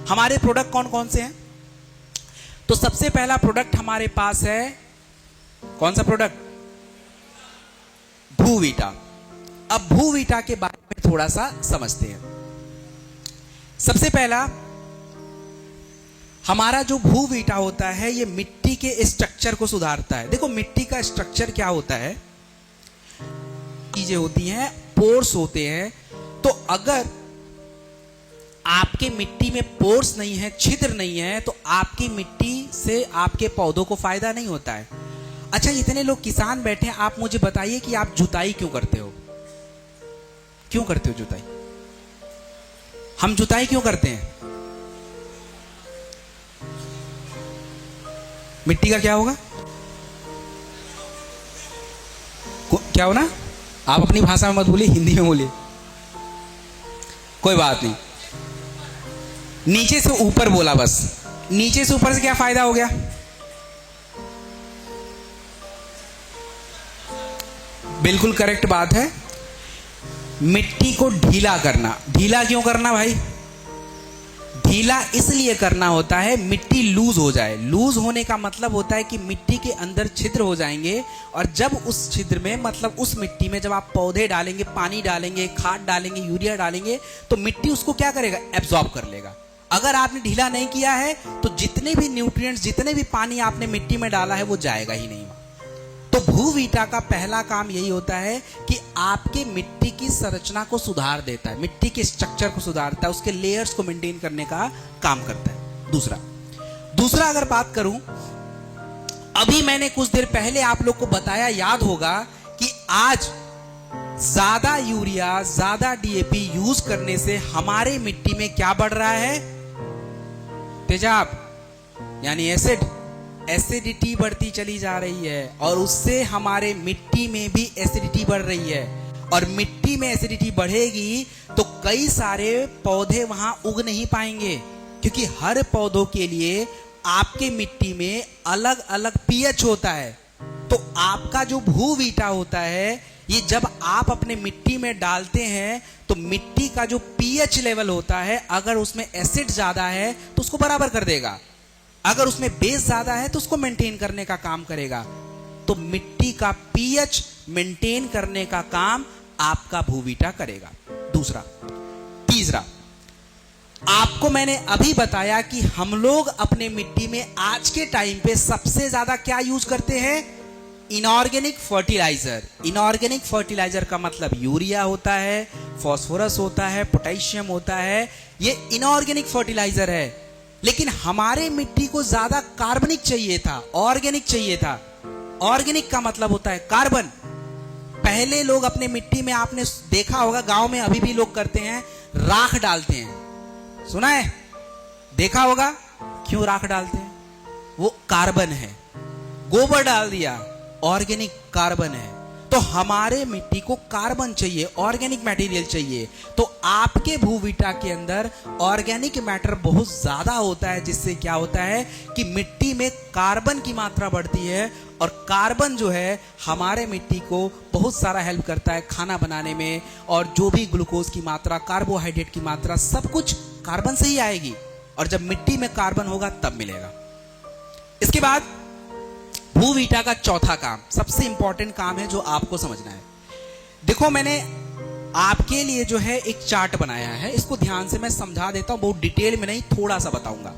हमारे प्रोडक्ट कौन कौन से हैं? तो सबसे पहला प्रोडक्ट हमारे पास है, कौन सा प्रोडक्ट? भूवीटा। अब भूवीटा के बारे में थोड़ा सा समझते हैं। सबसे पहला हमारा जो भूवीटा होता है ये मिट्टी के स्ट्रक्चर को सुधारता है। देखो मिट्टी का स्ट्रक्चर क्या होता है, चीजें होती हैं, पोर्स होते हैं। तो अगर आपके मिट्टी में पोर्स नहीं है, छिद्र नहीं है, तो आपकी मिट्टी से आपके पौधों को फायदा नहीं होता है। अच्छा, इतने लोग किसान बैठे हैं, आप मुझे बताइए कि आप जुताई क्यों करते हो? क्यों करते हो जुताई? हम जुताई क्यों करते हैं? मिट्टी का क्या होगा? क्या होना? आप अपनी भाषा में मत बोलिए, हिंदी में बोलिए, कोई बात नहीं। नीचे से ऊपर बोला बस। नीचे से ऊपर से क्या फायदा हो गया? बिल्कुल करेक्ट बात है, मिट्टी को ढीला करना। ढीला क्यों करना भाई? ढीला इसलिए करना होता है मिट्टी लूज हो जाए। लूज होने का मतलब होता है कि मिट्टी के अंदर छिद्र हो जाएंगे, और जब उस छिद्र में, मतलब उस मिट्टी में जब आप पौधे डालेंगे, पानी डालेंगे, खाद डालेंगे, यूरिया डालेंगे, तो मिट्टी उसको क्या करेगा? एब्जॉर्ब कर लेगा। अगर आपने ढीला नहीं किया है तो जितने भी न्यूट्रिएंट्स, जितने भी पानी आपने मिट्टी में डाला है वो जाएगा ही नहीं। तो भूवीटा का पहला काम यही होता है कि आपके मिट्टी की संरचना को सुधार देता है, मिट्टी के स्ट्रक्चर को सुधारता है, उसके लेयर्स को मेंटेन करने का काम करता है। दूसरा अगर बात करूं, अभी मैंने कुछ देर पहले आप लोग को बताया, याद होगा कि आज ज्यादा यूरिया, ज्यादा डीएपी यूज करने से हमारे मिट्टी में क्या बढ़ रहा है? तेजाब यानी एसिडिटी बढ़ती चली जा रही है, और उससे हमारे मिट्टी में भी एसिडिटी बढ़ रही है। और मिट्टी में एसिडिटी बढ़ेगी तो कई सारे पौधे वहां उग नहीं पाएंगे, क्योंकि हर पौधों के लिए आपके मिट्टी में अलग अलग पीएच होता है। तो आपका जो भूवीटा होता है, ये जब आप अपने मिट्टी में डालते हैं तो मिट्टी का जो पीएच लेवल होता है, अगर उसमें एसिड ज्यादा है तो उसको बराबर कर देगा, अगर उसमें बेस ज्यादा है तो उसको मेंटेन करने का काम करेगा। तो मिट्टी का पीएच मेंटेन करने का काम आपका भूवीटा करेगा। तीसरा, आपको मैंने अभी बताया कि हम लोग अपने मिट्टी में आज के टाइम पे सबसे ज्यादा क्या यूज करते हैं? Inorganic fertiliser. इनऑर्गेनिक फर्टिलाइजर का मतलब यूरिया होता है, फास्फोरस होता है, पोटेशियम होता है, ये इनऑर्गेनिक फर्टिलाइजर है। लेकिन हमारे मिट्टी को ज्यादा कार्बनिक चाहिए था, ऑर्गेनिक चाहिए था। ऑर्गेनिक का मतलब होता है कार्बन। पहले लोग अपने मिट्टी में, आपने देखा होगा गांव में अभी भी लोग करते हैं, राख डालते हैं, सुना है, देखा होगा। क्यों राख डालते हैं? वो कार्बन है। गोबर डाल दिया, ऑर्गेनिक कार्बन है। तो हमारे मिट्टी को कार्बन चाहिए, ऑर्गेनिक मटेरियल चाहिए। तो आपके भूवीटा के अंदर ऑर्गेनिक मैटर बहुत ज्यादा होता है, जिससे क्या होता है कि मिट्टी में कार्बन की मात्रा बढ़ती है। और कार्बन जो है हमारे मिट्टी को बहुत सारा हेल्प करता है खाना बनाने में, और जो भी ग्लूकोज की मात्रा, कार्बोहाइड्रेट की मात्रा, सब कुछ कार्बन से ही आएगी। और जब मिट्टी में कार्बन होगा तब मिलेगा। इसके बाद भूवीटा का चौथा काम, सबसे इंपॉर्टेंट काम है जो आपको समझना है। देखो मैंने आपके लिए जो है एक चार्ट बनाया है, इसको ध्यान से मैं समझा देता हूं, बहुत डिटेल में नहीं, थोड़ा सा बताऊंगा।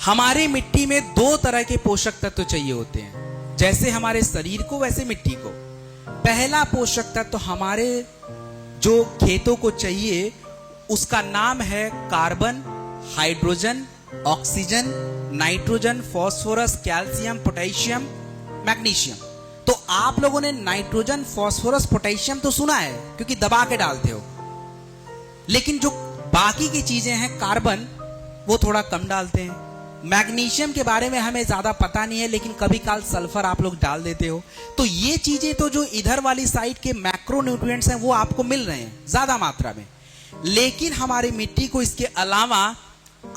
हमारे मिट्टी में दो तरह के पोषक तत्व चाहिए होते हैं, जैसे हमारे शरीर को वैसे मिट्टी को। पहला पोषक तत्व हमारे जो खेतों को चाहिए उसका नाम है carbon, hydrogen, oxygen, nitrogen, phosphorus, calcium, potassium, magnesium. तो आप लोगों ने नाइट्रोजन, फास्फोरस, पोटेशियम तो सुना है क्योंकि दबा के डालते हो, लेकिन जो बाकी की चीजें हैं, कार्बन, वो थोड़ा कम डालते हैं। मैग्नीशियम के बारे में हमें ज्यादा पता नहीं है, लेकिन कभी काल सल्फर आप लोग डाल देते हो। तो ये चीजें तो जो इधर वाली साइड के मैक्रो न्यूट्रिएंट्स हैं वो आपको मिल रहे हैं ज्यादा मात्रा में, लेकिन हमारी मिट्टी को इसके अलावा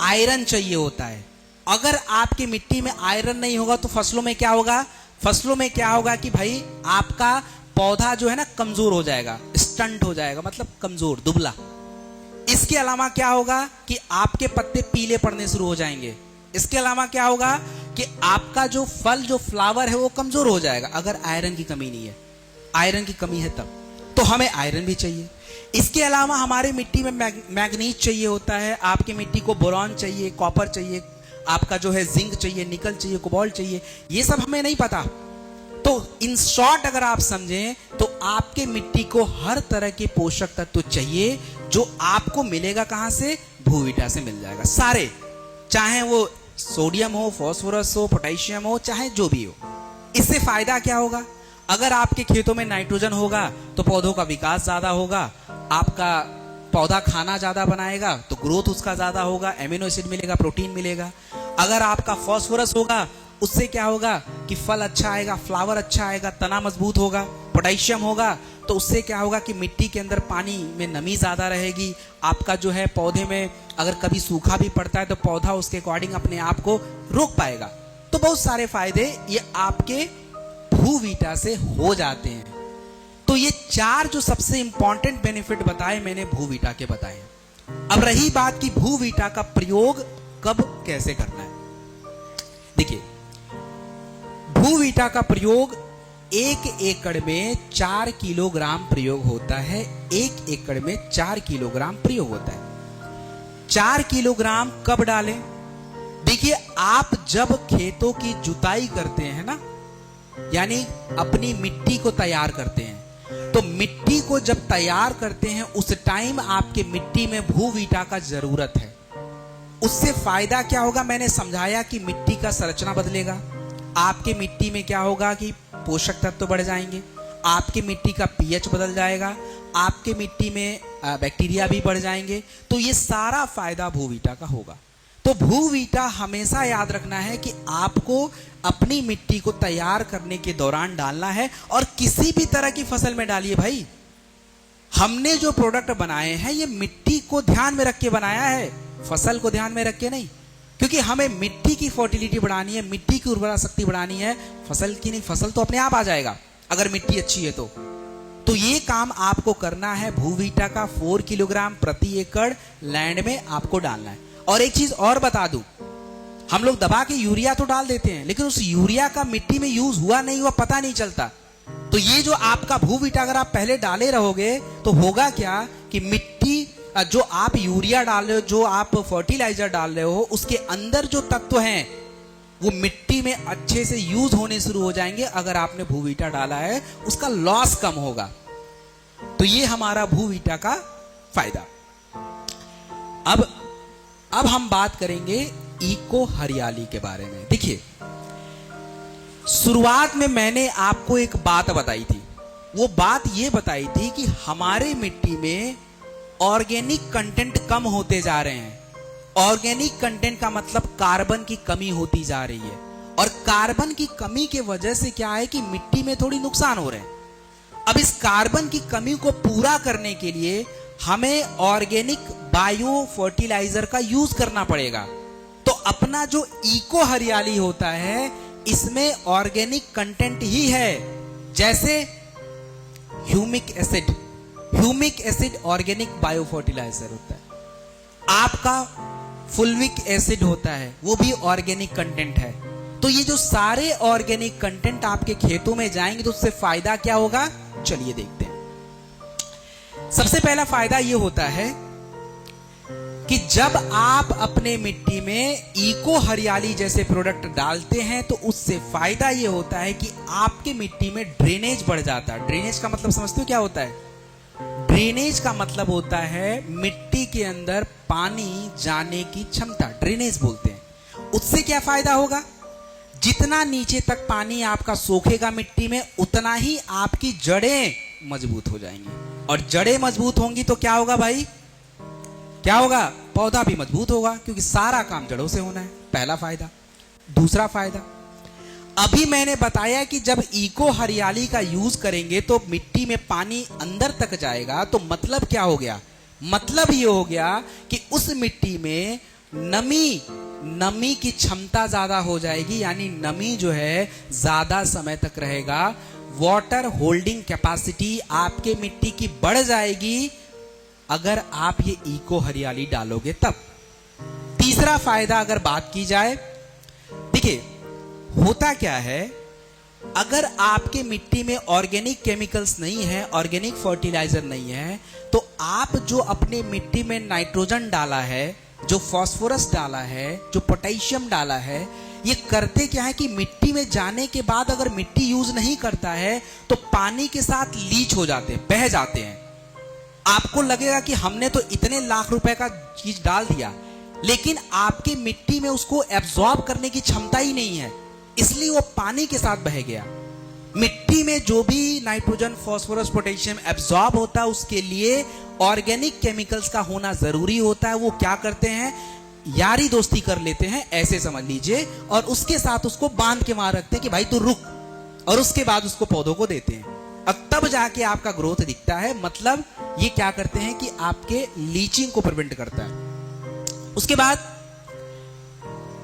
आयरन चाहिए होता है। अगर आपकी मिट्टी में आयरन नहीं होगा तो फसलों में क्या होगा? फसलों में क्या होगा कि भाई आपका पौधा जो है ना कमजोर हो जाएगा, स्टंट हो जाएगा, मतलब कमजोर, दुबला। इसके अलावा क्या होगा कि आपके पत्ते पीले पड़ने शुरू हो जाएंगे। इसके अलावा क्या होगा कि आपका जो फल, जो फ्लावर है वो कमजोर हो जाएगा, अगर आयरन की कमी नहीं है। आयरन की कमी है तब तो हमें आयरन भी चाहिए। इसके अलावा हमारे मिट्टी में मैग्नीज चाहिए होता है, आपकी मिट्टी को बोरॉन चाहिए, कॉपर चाहिए, आपका जो है जिंक चाहिए, निकल चाहिए, कोबाल्ट चाहिए, ये सब हमें नहीं पता। तो इन शॉर्ट अगर आप समझें तो आपके मिट्टी को हर तरह के पोषक तत्व चाहिए, जो आपको मिलेगा कहां से? भूविटा से मिल जाएगा सारे, चाहे वो सोडियम हो, फास्फोरस हो, पोटेशियम हो, चाहे जो भी हो। इससे फायदा क्या होगा? अगर आपके खेतों में नाइट्रोजन होगा तो पौधों का विकास ज्यादा होगा, आपका पौधा खाना ज्यादा बनाएगा तो ग्रोथ उसका ज्यादा होगा, एमिनो एसिड मिलेगा, प्रोटीन मिलेगा। अगर आपका फास्फोरस होगा उससे क्या होगा कि फल अच्छा आएगा, फ्लावर अच्छा आएगा, तना मजबूत होगा। पोटेशियम होगा तो उससे क्या होगा कि मिट्टी के अंदर पानी में नमी ज्यादा रहेगी, आपका जो है पौधे में अगर कभी सूखा भी पड़ता है तो पौधा उसके अकॉर्डिंग अपने आप को रोक पाएगा। तो बहुत सारे फायदे ये आपके भूविटा से हो जाते हैं। तो ये 4 जो सबसे इंपॉर्टेंट बेनिफिट बताए मैंने भूविटा के बताए। अब रही बात कि भूविटा का प्रयोग कब कैसे करना है। देखिए, भूविटा का प्रयोग 1 एकड़ में 4 किलोग्राम प्रयोग होता है। 1 एकड़ में 4 किलोग्राम प्रयोग होता है। 4 किलोग्राम कब डालें? देखिए, आप जब खेतों की जुताई करते हैं ना, यानी अपनी मिट्टी को तैयार करते हैं, तो मिट्टी को जब तैयार करते हैं उस टाइम आपके मिट्टी में भूविटा का जरूरत है। उससे फायदा क्या होगा? मैंने समझाया कि मिट्टी का संरचना बदलेगा, आपके मिट्टी में क्या होगा कि पोषक तत्व बढ़ जाएंगे, आपकी मिट्टी का पीएच बदल जाएगा, आपके मिट्टी में बैक्टीरिया भी बढ़ जाएंगे। तो ये सारा फायदा भूविटा का होगा। तो भूविटा हमेशा याद रखना है कि आपको अपनी मिट्टी को तैयार करने के दौरान डालना है, और किसी भी तरह की फसल में डालिए भाई। हमने जो प्रोडक्ट बनाए हैं ये मिट्टी को ध्यान में रख के बनाया है, फसल को ध्यान में रख के नहीं, क्योंकि हमें मिट्टी की फर्टिलिटी बढ़ानी है, मिट्टी की उर्वरा शक्ति बढ़ानी है, फसल की नहीं। फसल तो अपने आप आ जाएगा अगर मिट्टी अच्छी है तो ये काम आपको करना है। भूविटा का 4 किलोग्राम प्रति एकड़ लैंड में आपको डालना है। और एक चीज और बता दूं, हम लोग दबा के यूरिया तो डाल देते हैं, लेकिन उस यूरिया का मिट्टी में यूज हुआ नहीं हुआ पता नहीं चलता। तो ये जो आपका भूविटा अगर आप पहले डाले रहोगे तो होगा क्या कि मिट्टी, जो आप यूरिया डाल रहे हो, जो आप फर्टिलाइजर डाल रहे हो, उसके अंदर जो तत्व हैं वो मिट्टी में अच्छे से यूज होने शुरू हो जाएंगे। अगर आपने भूविटा डाला है उसका लॉस कम होगा। तो ये हमारा भूविटा का फायदा। अब हम बात करेंगे इको हरियाली के बारे में। देखिए, शुरुआत में मैंने आपको एक बात बताई थी। वो बात ये बताई थी कि हमारे मिट्टी में ऑर्गेनिक कंटेंट कम होते जा रहे हैं। ऑर्गेनिक कंटेंट का मतलब कार्बन की कमी होती जा रही है, और कार्बन की कमी के वजह से क्या है कि मिट्टी में थोड़ी नुकसान हो रहे हैं। अब इस कार्बन की कमी को पूरा करने के लिए हमें ऑर्गेनिक बायो फर्टिलाइजर का यूज करना पड़ेगा। तो अपना जो इको हरियाली होता है इसमें ऑर्गेनिक कंटेंट ही है, जैसे humic acid organic bio fertiliser होता है, आपका फुल्विक एसिड होता है, वो भी ऑर्गेनिक कंटेंट है। तो ये जो सारे ऑर्गेनिक कंटेंट आपके खेतों में जाएंगे तो उससे फायदा क्या होगा, चलिए देखते हैं। सबसे पहला फायदा ये होता है कि जब आप अपने मिट्टी में इको हरियाली जैसे प्रोडक्ट डालते हैं तो उससे फायदा ये होता है कि आपके मिट्टी में ड्रेनेज बढ़ जाता है। ड्रेनेज का मतलब समझते हो क्या होता है? ड्रेनेज का मतलब होता है मिट्टी के अंदर पानी जाने की क्षमता, ड्रेनेज बोलते हैं। उससे क्या फायदा होगा? जितना नीचे तक पानी आपका सोखेगा मिट्टी में, उतना ही आपकी जड़ें मजबूत हो जाएंगी, और जड़ें मजबूत होंगी तो क्या होगा भाई? क्या होगा? पौधा भी मजबूत होगा, क्योंकि सारा काम जड़ों से होना है। पहला फायदा। दूसरा फायदा, अभी मैंने बताया कि जब इको हरियाली का यूज करेंगे तो मिट्टी में पानी अंदर तक जाएगा। तो मतलब क्या हो गया? मतलब ये हो गया कि उस मिट्टी में नमी की क्षमता ज्यादा हो जाएगी, यानी नमी जो है ज्यादा समय तक रहेगा। वाटर होल्डिंग कैपेसिटी आपके मिट्टी की बढ़ जाएगी, अगर आप ये इको हरियाली डालोगे तब। तीसरा फायदा अगर बात की जाए, देखिए होता क्या है, अगर आपके मिट्टी में ऑर्गेनिक केमिकल्स नहीं है, ऑर्गेनिक फर्टिलाइजर नहीं है, तो आप जो अपने मिट्टी में नाइट्रोजन डाला है, जो फास्फोरस डाला है, जो पोटेशियम डाला है, ये करते क्या है कि मिट्टी में जाने के बाद अगर मिट्टी यूज नहीं करता है तो पानी के साथ लीच हो जाते हैं, बह जाते हैं। आपको लगेगा कि हमने तो इतने लाख रुपए का चीज डाल दिया, लेकिन आपकी मिट्टी में उसको एब्जॉर्ब करने की क्षमता ही नहीं है, इसलिए वो पानी के साथ बह गया। मिट्टी में जो भी नाइट्रोजन, फास्फोरस, पोटेशियम एब्जॉर्ब होता है, उसके लिए ऑर्गेनिक केमिकल्स का होना जरूरी होता है। वो क्या करते हैं, यारी दोस्ती कर लेते हैं, ऐसे समझ लीजिए, और उसके साथ उसको बांध के वहां रखते हैं कि भाई तू रुक, और उसके बाद उसको पौधों को देते हैं, और तब जाके आपका ग्रोथ दिखता है। मतलब ये क्या करते हैं कि आपके लीचिंग को प्रिवेंट करता है। उसके बाद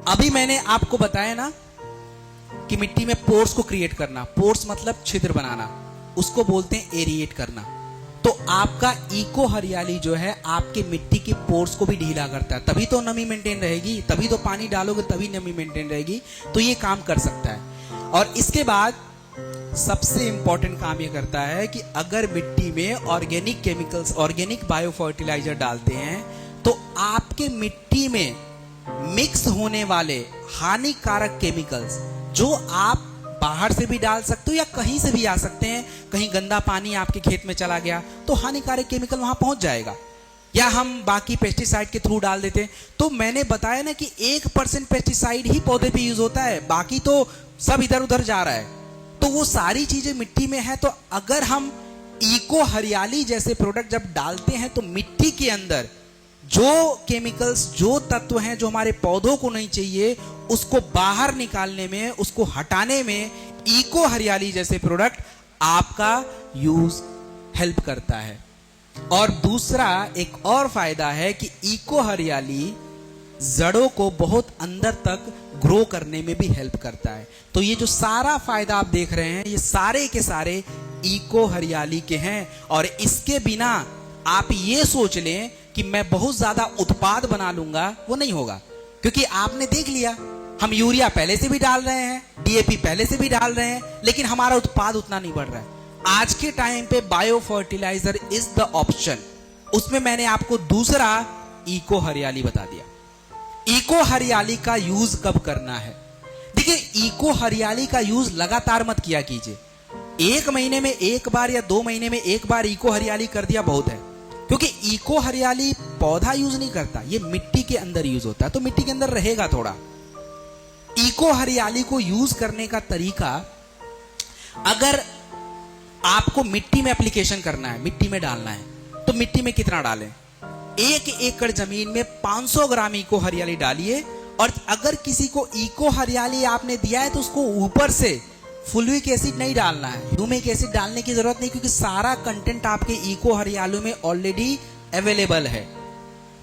अभी मैंने आपको बताया ना कि मिट्टी में पोर्स को क्रिएट करना, पोर्स मतलब छिद्र बनाना, उसको बोलते हैं एरिएट करना। तो आपका इको हरियाली जो है आपके मिट्टी के पोर्स को भी ढीला करता है, तभी तो नमी मेंटेन रहेगी, तभी तो पानी डालोगे तभी नमी मेंटेन रहेगी, तो ये काम कर सकता है। और इसके बाद सबसे इंपॉर्टेंट काम ये करता है कि अगर मिट्टी में organic chemicals, organic bio fertiliser डालते हैं, तो आपके मिट्टी में मिक्स होने वाले हानिकारक केमिकल्स जो आप बाहर से भी डाल सकते हो या कहीं से भी आ सकते हैं, कहीं गंदा पानी आपके खेत में चला गया तो हानिकारक केमिकल वहां पहुंच जाएगा, या हम बाकी पेस्टिसाइड के थ्रू डाल देते हैं। तो मैंने बताया ना कि 1% पेस्टिसाइड ही पौधे पे यूज होता है, बाकी तो सब इधर उधर जा रहा है। तो वो सारी चीजें मिट्टी में है, तो अगर हम इको हरियाली जैसे प्रोडक्ट जब डालते हैं तो मिट्टी के अंदर जो केमिकल्स, जो तत्व हैं जो हमारे पौधों को नहीं चाहिए, उसको बाहर निकालने में, उसको हटाने में इको हरियाली जैसे प्रोडक्ट आपका यूज हेल्प करता है। और दूसरा एक और फायदा है कि इको हरियाली जड़ों को बहुत अंदर तक ग्रो करने में भी हेल्प करता है। तो ये जो सारा फायदा आप देख रहे हैं, ये सारे के सारे इको हरियाली के हैं। और इसके बिना आप ये सोच लें कि मैं बहुत ज्यादा उत्पाद बना लूंगा, वो नहीं होगा, क्योंकि आपने देख लिया हम यूरिया पहले से भी डाल रहे हैं, डीएपी पहले से भी डाल रहे हैं, लेकिन हमारा उत्पाद उतना नहीं बढ़ रहा है। आज के टाइम पे bio fertiliser is the option. उसमें मैंने आपको दूसरा इको हरियाली बता दिया। इको हरियाली का यूज कब करना है? देखिए, इको हरियाली का यूज लगातार मत किया कीजिए। 1 महीने में एक बार या 2 महीने में एक बार इको हरियाली कर दिया बहुत है, क्योंकि इको हरियाली पौधा यूज नहीं करता, ये मिट्टी के अंदर यूज होता है, तो मिट्टी के अंदर रहेगा थोड़ा। इको हरियाली को यूज करने का तरीका, अगर आपको मिट्टी में एप्लीकेशन करना है, मिट्टी में डालना है, तो मिट्टी में कितना डालें? 1 एकड़ जमीन में 500 ग्राम इको हरियाली डालिए। और अगर किसी को इको हरियाली आपने दिया है तो उसको ऊपर से फुलविक एसिड नहीं डालना है, ह्यूमिक एसिड डालने की जरूरत नहीं, क्योंकि सारा कंटेंट आपके इको हरियाली में ऑलरेडी अवेलेबल है।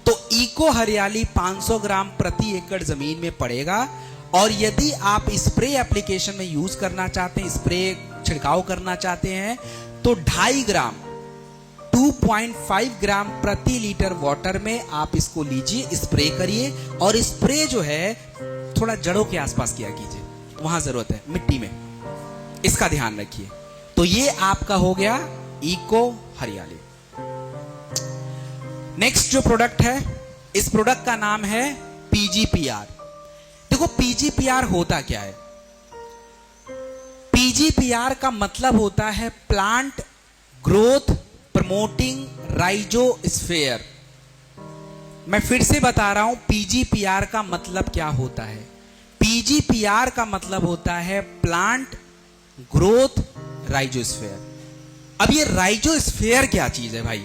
तो इको हरियाली 500 ग्राम प्रति एकड़ जमीन में पड़ेगा। और यदि आप स्प्रे एप्लीकेशन में यूज करना चाहते हैं, स्प्रे छिड़काव करना चाहते हैं, तो 2.5 ग्राम 2.5 ग्राम प्रति लीटर वाटर में आप इसको लीजिए, स्प्रे करिए। और स्प्रे जो है थोड़ा जड़ों के आसपास किया कीजिए, वहां जरूरत है मिट्टी में, इसका ध्यान रखिए। तो ये आपका हो गया इको हरियाली। नेक्स्ट जो प्रोडक्ट है, इस प्रोडक्ट का नाम है पीजीपीआर। देखो पीजीपीआर होता क्या है? पीजीपीआर का मतलब होता है प्लांट ग्रोथ प्रमोटिंग राइजोस्फीयर। मैं फिर से बता रहा हूं, पीजीपीआर का मतलब क्या होता है। पीजीपीआर का मतलब होता है प्लांट ग्रोथ राइजोस्फीयर। अब ये राइजोस्फीयर क्या चीज है भाई?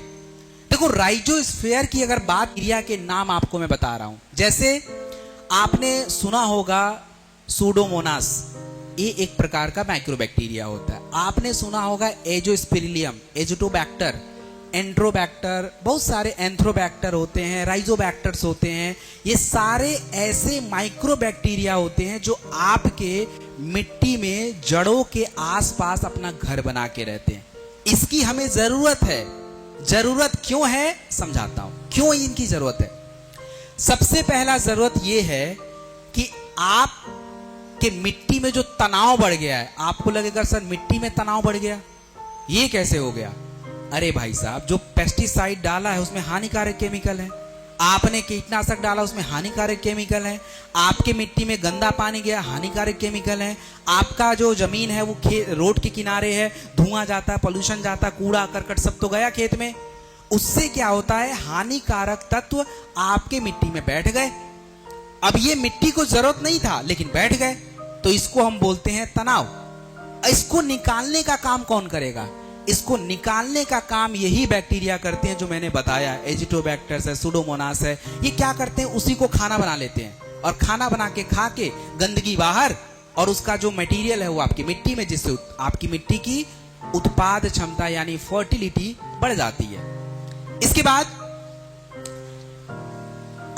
देखो, राइजोस्फीयर की अगर बात, क्रिया के नाम आपको मैं बता रहा हूं। जैसे आपने सुना होगा सूडोमोनास, ये एक प्रकार का माइक्रोबैक्टीरिया होता है। आपने सुना होगा एजोस्पिरिलियम, एजोटोबैक्टर, एंड्रोबैक्टर, बहुत सारे एंथ्रोबैक्टर होते हैं, राइजोबैक्टर्स होते हैं। ये सारे ऐसे माइक्रोबैक्टीरिया होते हैं जो आपके मिट्टी में जड़ों के आसपास अपना घर बना के रहते हैं। इसकी हमें जरूरत है। जरूरत क्यों है समझाता हूं, क्यों इनकी जरूरत है। सबसे पहला जरूरत यह है कि आप के मिट्टी में जो तनाव बढ़ गया है, आपको लगेगा सर मिट्टी में तनाव बढ़ गया, ये कैसे हो गया? अरे भाई साहब, जो पेस्टिसाइड डाला है उसमें हानिकारक केमिकल है, आपने कीटनाशक डाला उसमें हानिकारक केमिकल है, आपके मिट्टी में गंदा पानी गया, हानिकारक केमिकल है, आपका जो जमीन है वो रोड के किनारे है, धुआं जाता है, पोल्यूशन जाता है, कूड़ा करकट सब तो गया खेत में, उससे क्या होता है, हानिकारक तत्व आपके मिट्टी में बैठ गए। अब ये मिट्टी को जरूरत नहीं था लेकिन बैठ गए, तो इसको हम बोलते हैं तनाव। इसको निकालने का काम कौन करेगा? इसको निकालने का काम यही बैक्टीरिया करते हैं जो मैंने बताया, एजिटोबैक्टर्स है, सुडोमोनास है। ये क्या करते हैं, उसी को खाना बना लेते हैं और खाना बना के खा के गंदगी बाहर, और उसका जो मटेरियल है वो आपकी मिट्टी में, जिससे आपकी मिट्टी की उत्पाद क्षमता यानी फर्टिलिटी बढ़ जाती है। इसके बाद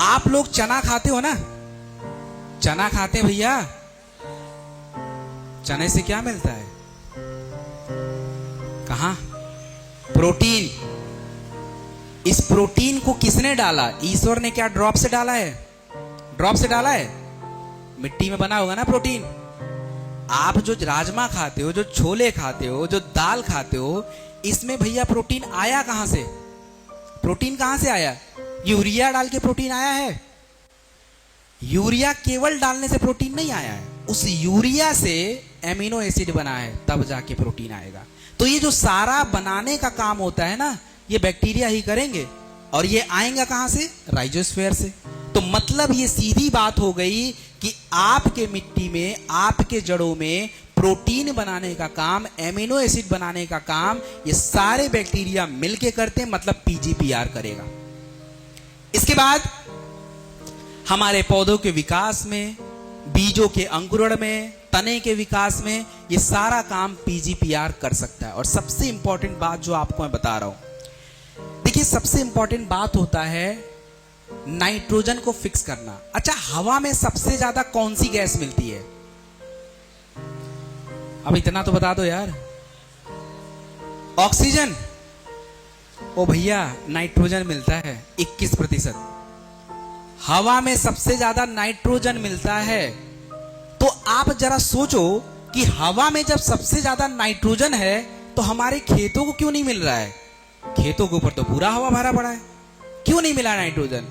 आप लोग चना खाते हो ना, चना खाते हैं भैया, चने से क्या मिलता है, कहां? प्रोटीन। इस प्रोटीन को किसने डाला? ईश्वर ने क्या ड्रॉप से डाला है? ड्रॉप से डाला है? मिट्टी में बना होगा ना प्रोटीन। आप जो राजमा खाते हो, जो छोले खाते हो, जो दाल खाते हो, इसमें भैया प्रोटीन आया कहां से? प्रोटीन कहां से आया? यूरिया डाल के प्रोटीन आया है? यूरिया केवल डालने से प्रोटीन नहीं आया है, उस यूरिया से एमिनो एसिड बना है, तब जाके प्रोटीन आएगा। तो ये जो सारा बनाने का काम होता है ना, ये बैक्टीरिया ही करेंगे, और ये आएगा कहां से? राइजोस्फीयर से। तो मतलब ये सीधी बात हो गई कि आपके मिट्टी में, आपके जड़ों में प्रोटीन बनाने का काम, एमिनो एसिड बनाने का काम ये सारे बैक्टीरिया मिलके करते हैं, मतलब पीजीपीआर करेगा। इसके बाद हमारे पौधों के विकास में, बीजों के अंकुरण में, तने के विकास में, ये सारा काम पीजीपीआर कर सकता है। और सबसे इंपॉर्टेंट बात जो आपको मैं बता रहा हूं, देखिए सबसे इंपॉर्टेंट बात होता है नाइट्रोजन को फिक्स करना। अच्छा, हवा में सबसे ज्यादा कौन सी गैस मिलती है? अब इतना तो बता दो यार। ऑक्सीजन। ओ भैया, नाइट्रोजन मिलता है 21%। हवा में सबसे ज्यादा नाइट्रोजन मिलता है। तो आप जरा सोचो कि हवा में जब सबसे ज्यादा नाइट्रोजन है तो हमारे खेतों को क्यों नहीं मिल रहा है? खेतों के ऊपर तो पूरा हवा भरा पड़ा है, क्यों नहीं मिला नाइट्रोजन?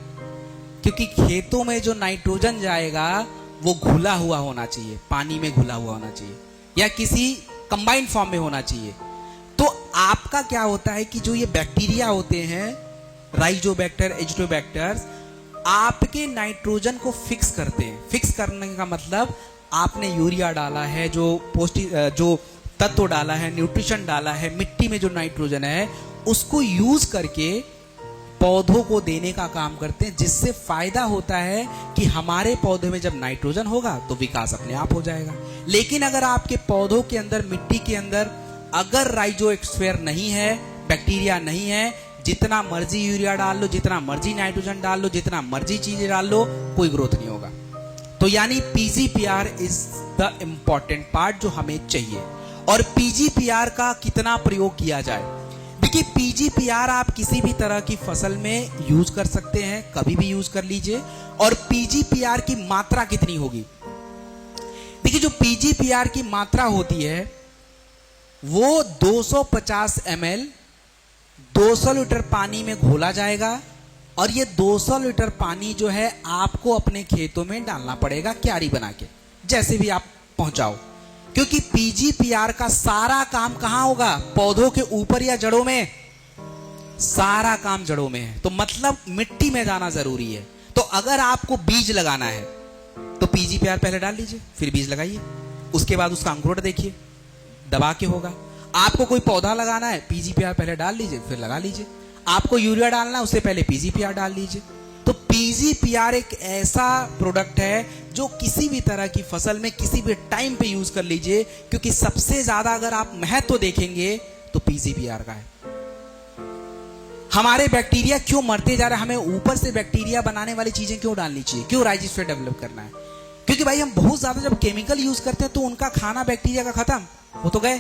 क्योंकि खेतों में जो नाइट्रोजन जाएगा वो घुला हुआ होना चाहिए, पानी में घुला हुआ होना चाहिए, या किसी कंबाइंड फॉर्म में होना चाहिए। तो आपका क्या होता है कि जो ये बैक्टीरिया होते हैं, राइजोबैक्टर, एजिटोबैक्टर्स, आपके नाइट्रोजन को फिक्स करते हैं। फिक्स करने का मतलब आपने यूरिया डाला है, जो तत्व डाला है, न्यूट्रिशन डाला है, मिट्टी में जो नाइट्रोजन है उसको यूज करके पौधों को देने का काम करते हैं, जिससे फायदा होता है कि हमारे पौधे में जब नाइट्रोजन होगा तो विकास अपने आप हो जाएगा। लेकिन अगर आपके पौधों के अंदर, मिट्टी के अंदर अगर राइजोस्फीयर नहीं है, बैक्टीरिया नहीं है, जितना मर्जी यूरिया डाल लो, जितना मर्जी नाइट्रोजन डाल लो, जितना मर्जी चीजें डाल लो, कोई ग्रोथ नहीं होगा। तो यानी PGPR is the important part जो हमें चाहिए। और पीजीपीआर का कितना प्रयोग किया जाए? देखिए, पीजीपीआर आप किसी भी तरह की फसल में यूज कर सकते हैं, कभी भी यूज कर लीजिए। और पीजीपीआर की मात्रा कितनी होगी? देखिए, जो पीजीपीआर की मात्रा होती है वो 250 ml 200 लीटर पानी में घोला जाएगा, और ये 200 लीटर पानी जो है आपको अपने खेतों में डालना पड़ेगा, क्यारी बना के, जैसे भी आप पहुंचाओ। क्योंकि पीजीपीआर का सारा काम कहां होगा? पौधों के ऊपर या जड़ों में? सारा काम जड़ों में है, तो मतलब मिट्टी में जाना जरूरी है। तो अगर आपको बीज लगाना है तो पीजीपीआर पहले डाल लीजिए, फिर बीज लगाइए, उसके बाद उसका अंकुरण देखिए, दबा के होगा। आपको कोई पौधा लगाना है, पीजीपीआर पहले डाल लीजिए, फिर लगा लीजिए। आपको यूरिया डालना है, उससे पहले पीजीपीआर डाल लीजिए। तो पीजीपीआर एक ऐसा प्रोडक्ट है जो किसी भी तरह की फसल में किसी भी टाइम पे यूज कर लीजिए, क्योंकि सबसे ज्यादा अगर आप महत्व देखेंगे तो पीजीपीआर का है। हमारे बैक्टीरिया क्यों मरते जा रहे हैं? हमें ऊपर से बैक्टीरिया बनाने वाली चीजें क्यों डालनी चाहिए? क्यों राइजोस्फीयर डेवलप करना है? क्योंकि भाई हम बहुत ज्यादा जब केमिकल यूज करते हैं तो उनका खाना बैक्टीरिया का खत्म, वो तो गए,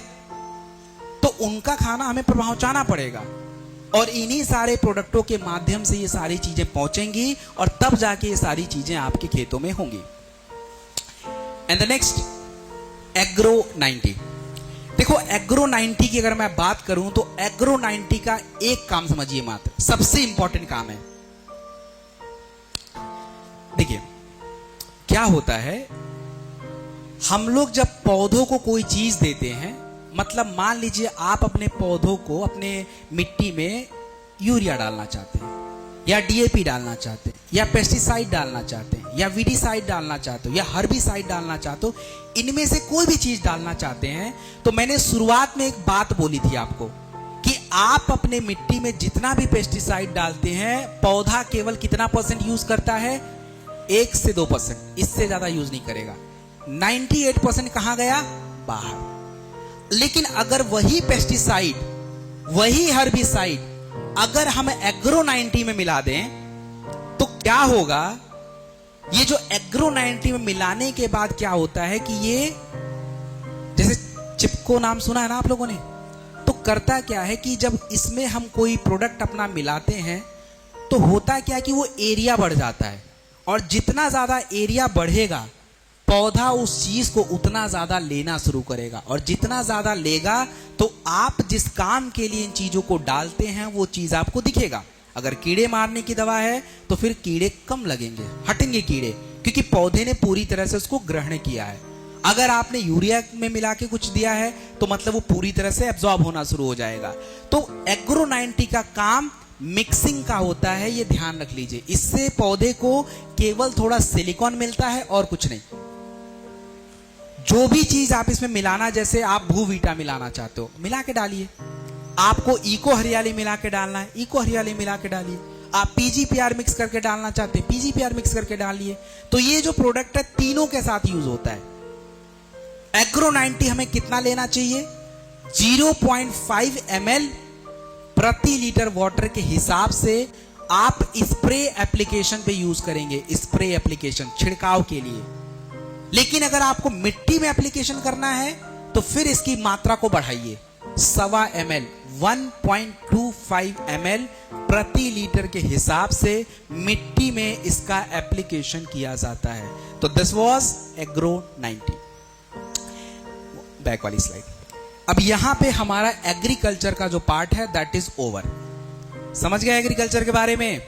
तो उनका खाना हमें पहुंचाना पड़ेगा। और इन्हीं सारे प्रोडक्टों के माध्यम से ये सारी चीजें पहुंचेंगी और तब जाके ये सारी चीजें आपके खेतों में होंगी। And the next agro 90। देखो एग्रो 90 की अगर मैं बात करूं तो एग्रो 90 का एक काम समझिए, मात्र सबसे इंपॉर्टेंट काम है। देखिए क्या होता है, हम लोग जब पौधों को कोई चीज देते हैं, मतलब मान लीजिए आप अपने पौधों को अपने मिट्टी में यूरिया डालना चाहते हैं या डीएपी डालना चाहते हैं या पेस्टिसाइड डालना चाहते हैं या वीडीसाइड डालना चाहते हो या हर्बिसाइड डालना चाहते हो, इनमें से कोई भी चीज डालना चाहते हैं, तो मैंने शुरुआत में एक बात बोली थी आपको कि आप अपने मिट्टी में जितना भी पेस्टिसाइड डालते हैं, पौधा केवल कितना % यूज करता है? 1 से 2%, इससे ज्यादा यूज नहीं करेगा। 98% कहां गया? बाहर। लेकिन अगर वही पेस्टिसाइड, वही हर्बिसाइड अगर हम एग्रो 90 में मिला दें तो क्या होगा? ये जो एग्रो 90 में मिलाने के बाद क्या होता है कि ये, जैसे चिपको नाम सुना है ना आप लोगों ने, तो करता क्या है कि जब इसमें हम कोई प्रोडक्ट अपना मिलाते हैं तो होता क्या है कि वो एरिया बढ़ जाता है, और जितना ज्यादा एरिया बढ़ेगा पौधा उस चीज को उतना ज्यादा लेना शुरू करेगा, और जितना ज्यादा लेगा तो आप जिस काम के लिए इन चीजों को डालते हैं वो चीज आपको दिखेगा। अगर कीड़े मारने की दवा है तो फिर कीड़े कम लगेंगे, हटेंगे कीड़े, क्योंकि पौधे ने पूरी तरह से उसको ग्रहण किया है। अगर आपने यूरिया में मिला के कुछ दिया है तो मतलब वो पूरी तरह से एब्जॉर्ब होना शुरू हो जाएगा। तो एग्रो 90 का काम मिक्सिंग का होता है, ये ध्यान रख लीजिए। इससे पौधे को केवल थोड़ा सिलिकॉन मिलता है और कुछ नहीं। जो भी चीज आप इसमें मिलाना, जैसे आप भूवीटा मिलाना चाहते हो, मिला के डालिए। आपको इको हरियाली मिला के डालना है, इको हरियाली मिला के डालिए। आप पीजीपीआर मिक्स करके डालना चाहते हैं, पीजीपीआर मिक्स करके डालिए। तो ये जो प्रोडक्ट है तीनों के साथ यूज होता है। एग्रो 90 हमें कितना लेना चाहिए? 0.5 ml प्रति लीटर वाटर के हिसाब से आप स्प्रे एप्लीकेशन पे यूज करेंगे, स्प्रे एप्लीकेशन छिड़काव के लिए। लेकिन अगर आपको मिट्टी में एप्लीकेशन करना है तो फिर इसकी मात्रा को बढ़ाइए, 1.25 ml 1.25 ml प्रति लीटर के हिसाब से मिट्टी में इसका एप्लीकेशन किया जाता है। तो दिस वाज एग्रो 90। बैक वाली स्लाइड। अब यहां पे हमारा एग्रीकल्चर का जो पार्ट है दैट इज ओवर। समझ गए एग्रीकल्चर के बारे में?